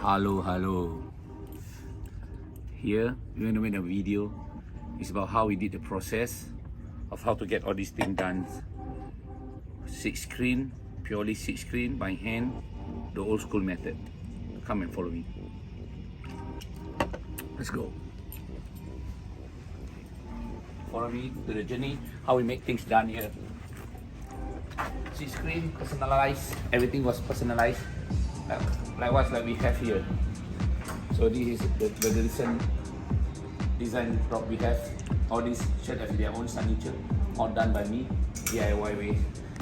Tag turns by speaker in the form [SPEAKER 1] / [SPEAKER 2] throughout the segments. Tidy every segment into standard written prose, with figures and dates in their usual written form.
[SPEAKER 1] Hello. Here, we're going to make a video. It's about how we did the process of how to get all these things done. Silkscreen, purely silkscreen by hand, the old school method. Come and follow me. Let's go. Follow me to the journey, how we make things done here. Silkscreen, personalized, everything was personalized. Like what we have here. So this is the recent design prop we have. All these shirts have their own signature, all done by me, DIY way.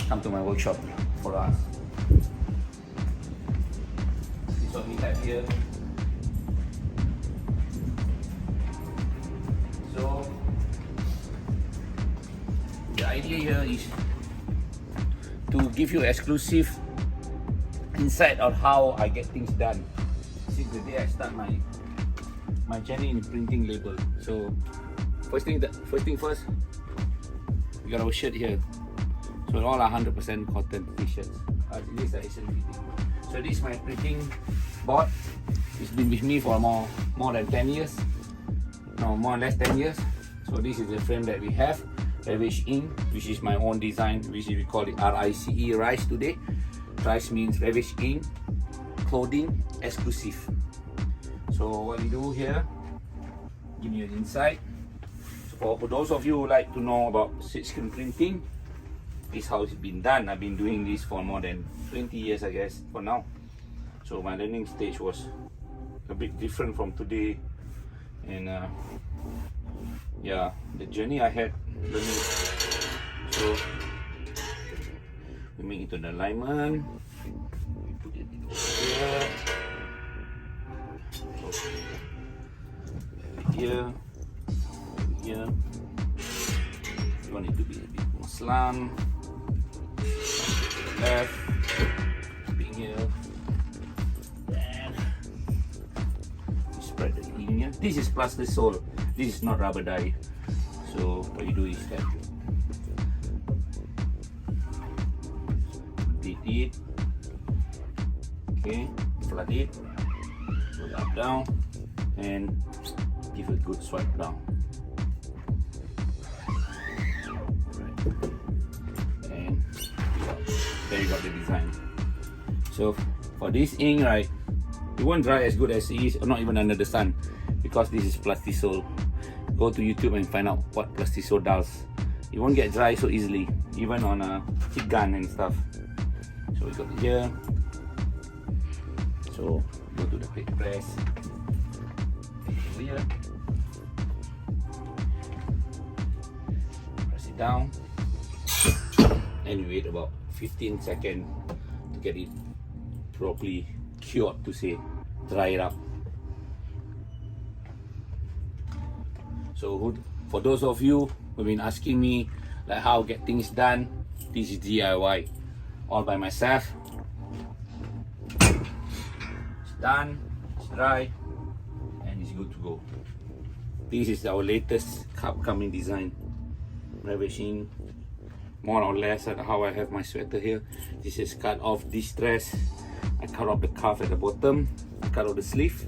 [SPEAKER 1] Come to my workshop for us. This is what we have here. So the idea here is to give you exclusive insight on how I get things done since the day I start my journey in printing label. So first thing first, we got our shirt here. So all are 100% cotton t-shirts. This is Asian fitting. So this is my printing board. It's been with me for more than 10 years. No, more or less 10 years. So this is the frame that we have. Ravish ink, which is my own design, which we call it RICE, Rice today. Rice means Ravish ink, clothing, exclusive. So what we do here, give you an insight. So for those of you who like to know about silkscreen printing, this is how it's been done. I've been doing this for more than 20 years, I guess, for now. So my learning stage was a bit different from today. And yeah, the journey I had learning. So we make it to the alignment. We put it over here. Here. You want it to be a bit more slant. Left. Big here. Then you spread the ink here. This is plastic sole. This is not rubber dye. So what you do is that you dip it, okay, flood it, go up down, and give a good swipe down. Right. And there you got the design. So for this ink, right, it won't dry as good as it is, or not even under the sun, because this is plastic sole. Go to YouTube and find out what plastic sole does. It won't get dry so easily, even on a heat gun and stuff. So we got it here. So go to the plate press. Here. Press it down. And we wait about 15 seconds to get it properly cured, to say, dry it up. So for those of you who've been asking me like how to get things done, this is DIY, all by myself. It's done, it's dry, and it's good to go. This is our latest upcoming design. Ravishing, more or less at how I have my sweater here. This is cut off this dress. I cut off the cuff at the bottom. I cut off the sleeve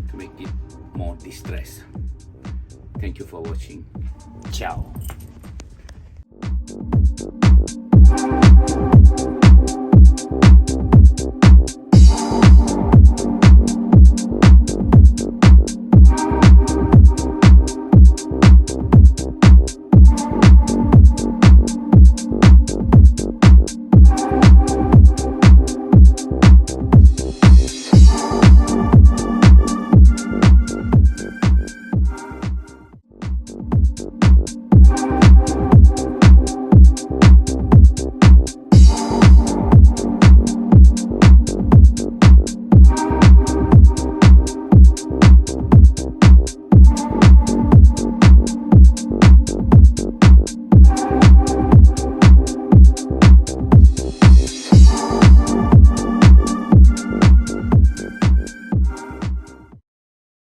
[SPEAKER 1] to make it more distressed. Thank you for watching. Ciao.